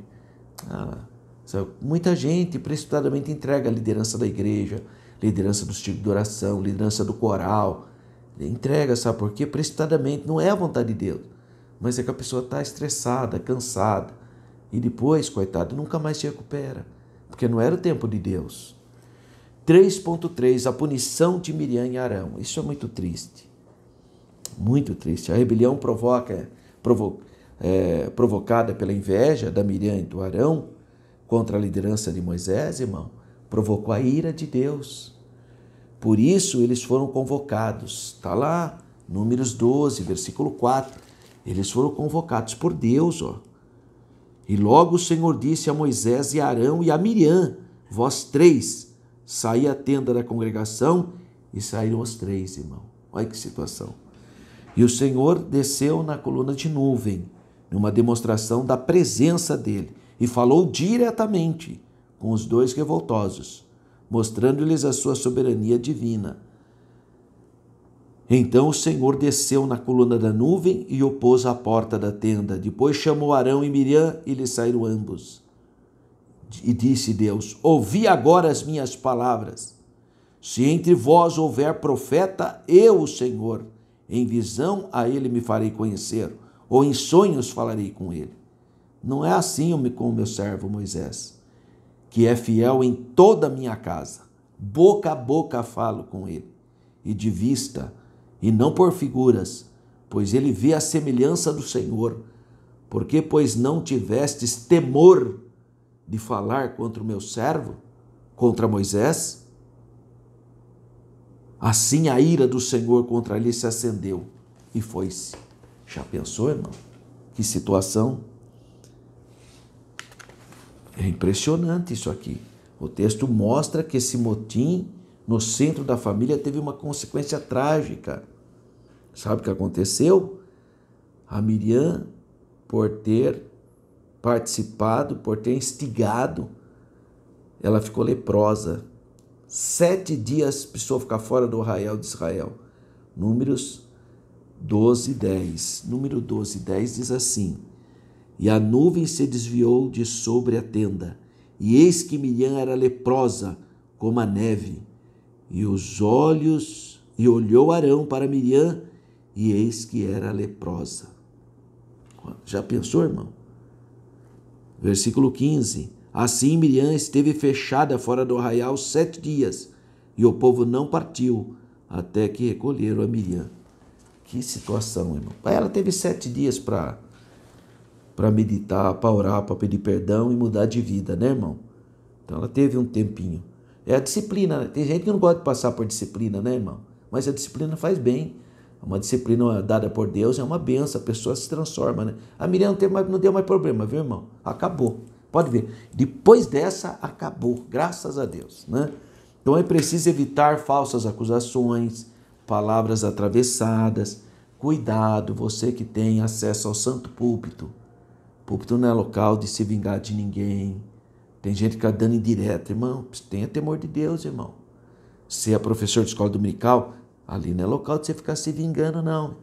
Muita gente precipitadamente entrega a liderança da igreja, liderança do estilo de oração, liderança do coral. Entrega, sabe por quê? Precipitadamente. Não é a vontade de Deus. Mas é que a pessoa está estressada, cansada. E depois, coitado, nunca mais se recupera. Porque não era o tempo de Deus. 3.3, a punição de Miriam e Arão. Isso é muito triste. Muito triste. A rebelião provocada pela inveja da Miriam e do Arão contra a liderança de Moisés, irmão, provocou a ira de Deus. Por isso eles foram convocados. Está lá, Números 12, versículo 4. Eles foram convocados por Deus, ó. E logo o Senhor disse a Moisés e a Arão e a Miriam, vós três, saí à tenda da congregação, e saíram os três, irmão. Olha que situação. E o Senhor desceu na coluna de nuvem, numa demonstração da presença dele, e falou diretamente com os dois revoltosos, mostrando-lhes a sua soberania divina. Então o Senhor desceu na coluna da nuvem e o pôs à porta da tenda. Depois chamou Arão e Miriam e lhes saíram ambos. E disse Deus, ouvi agora as minhas palavras. Se entre vós houver profeta, eu, o Senhor, em visão a ele me farei conhecer, ou em sonhos falarei com ele. Não é assim com o meu servo Moisés, que é fiel em toda a minha casa. Boca a boca falo com ele, e de vista, e não por figuras, pois ele vê a semelhança do Senhor. Porque, pois, não tivestes temor de falar contra o meu servo, contra Moisés? Assim a ira do Senhor contra ele se acendeu e foi-se. Já pensou, irmão? Que situação? É impressionante isso aqui. O texto mostra que esse motim no centro da família teve uma consequência trágica. Sabe o que aconteceu? A Miriam, por ter participado, por ter instigado, ela ficou leprosa. 7 dias precisou ficar fora do arraial de Israel. Números 12, 10. Número 12, 10 diz assim: E a nuvem se desviou de sobre a tenda, e eis que Miriam era leprosa, como a neve. E olhou Arão para Miriam, e eis que era leprosa. Já pensou, irmão? Versículo 15. Assim Miriam esteve fechada fora do arraial 7 dias, e o povo não partiu, até que recolheram a Miriam. Que situação, irmão. Ela teve 7 dias para meditar, para orar, para pedir perdão e mudar de vida, né, irmão? Então ela teve um tempinho. É a disciplina, né? Tem gente que não gosta de passar por disciplina, né, irmão? Mas a disciplina faz bem. Uma disciplina dada por Deus é uma benção, a pessoa se transforma, né? A Miriam não deu mais problema, viu, irmão? Acabou. Pode ver. Depois dessa, acabou. Graças a Deus, né? Então é preciso evitar falsas acusações, palavras atravessadas. Cuidado, você que tem acesso ao santo púlpito. Púlpito não é local de se vingar de ninguém. Tem gente que está dando indireta, irmão. Tenha temor de Deus, irmão. Se é professor de escola dominical, ali não é local de você ficar se vingando, não.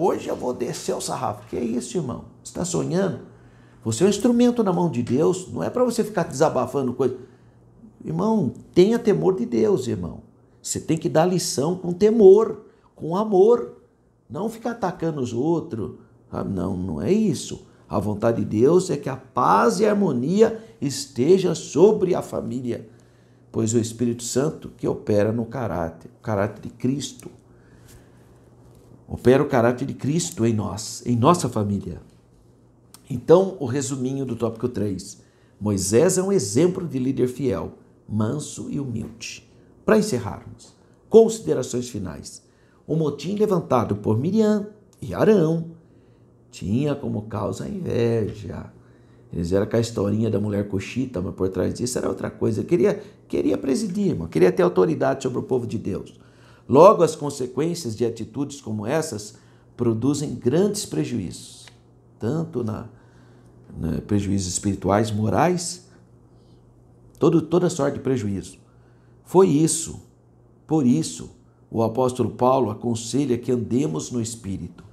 Hoje eu vou descer o sarrafo. Que é isso, irmão? Você está sonhando? Você é um instrumento na mão de Deus. Não é para você ficar desabafando coisa. Irmão, tenha temor de Deus, irmão. Você tem que dar lição com temor, com amor. não ficar atacando os outros. Não, não é isso. A vontade de Deus é que a paz e a harmonia esteja sobre a família, pois o Espírito Santo que opera no caráter, o caráter de Cristo, opera o caráter de Cristo em nós, em nossa família. Então, o resuminho do tópico 3. Moisés é um exemplo de líder fiel, manso e humilde. Para encerrarmos, considerações finais. O motim levantado por Miriam e Arão tinha como causa a inveja. Eles eram com a historinha da mulher coxita, mas por trás disso era outra coisa. Queria presidir, irmão, queria ter autoridade sobre o povo de Deus. Logo, as consequências de atitudes como essas produzem grandes prejuízos, tanto prejuízos espirituais, morais, toda sorte de prejuízo. Por isso, o apóstolo Paulo aconselha que andemos no Espírito,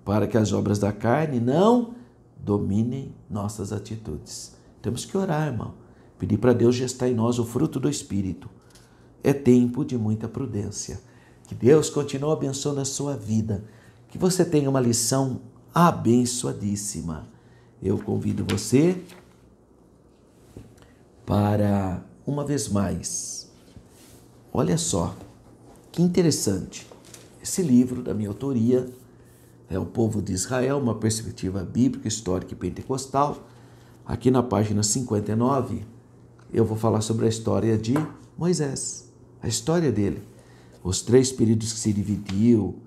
para que as obras da carne não dominem nossas atitudes. Temos que orar, irmão. Pedir para Deus gestar em nós o fruto do Espírito. É tempo de muita prudência. Que Deus continue abençoando a sua vida. Que você tenha uma lição abençoadíssima. Eu convido você para, uma vez mais, olha só, que interessante. Esse livro da minha autoria é O Povo de Israel, uma perspectiva bíblica, histórica e pentecostal. Aqui na página 59, eu vou falar sobre a história de Moisés, a história dele, os 3 períodos que se dividiu.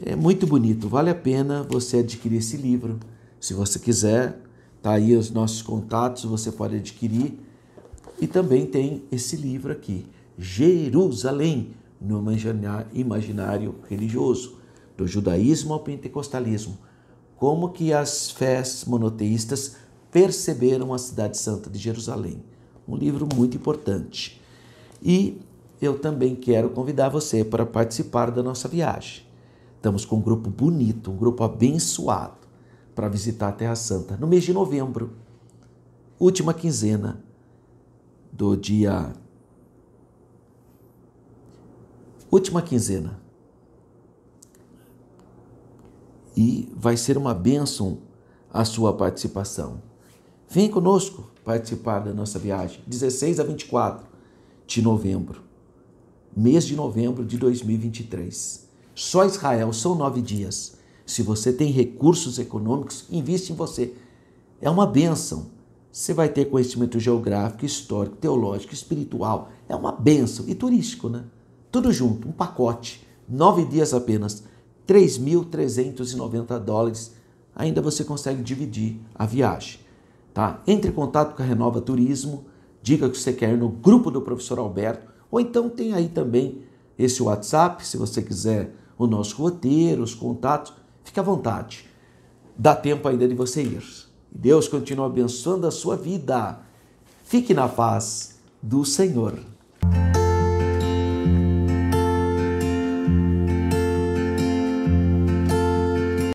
É muito bonito, vale a pena você adquirir esse livro. Se você quiser, tá aí os nossos contatos, você pode adquirir. E também tem esse livro aqui, Jerusalém, no imaginário religioso, do judaísmo ao pentecostalismo. Como que as fés monoteístas perceberam a cidade santa de Jerusalém. Um livro muito importante. E eu também quero convidar você para participar da nossa viagem. Estamos com um grupo bonito, um grupo abençoado, para visitar a Terra Santa no mês de novembro, última quinzena do dia... Última quinzena. E vai ser uma bênção a sua participação. Vem conosco participar da nossa viagem, 16 a 24 de novembro, mês de novembro de 2023. Só Israel, são 9 dias. Se você tem recursos econômicos, investe em você. É uma bênção. Você vai ter conhecimento geográfico, histórico, teológico, espiritual. É uma bênção. E turístico, né? Tudo junto, um pacote. 9 dias apenas. $3.390. Ainda você consegue dividir a viagem. Tá? Entre em contato com a Renova Turismo. Diga que você quer ir no grupo do professor Alberto. Ou então tem aí também esse WhatsApp, se você quiser o nosso roteiro, os contatos. Fique à vontade. Dá tempo ainda de você ir. Deus continua abençoando a sua vida. Fique na paz do Senhor.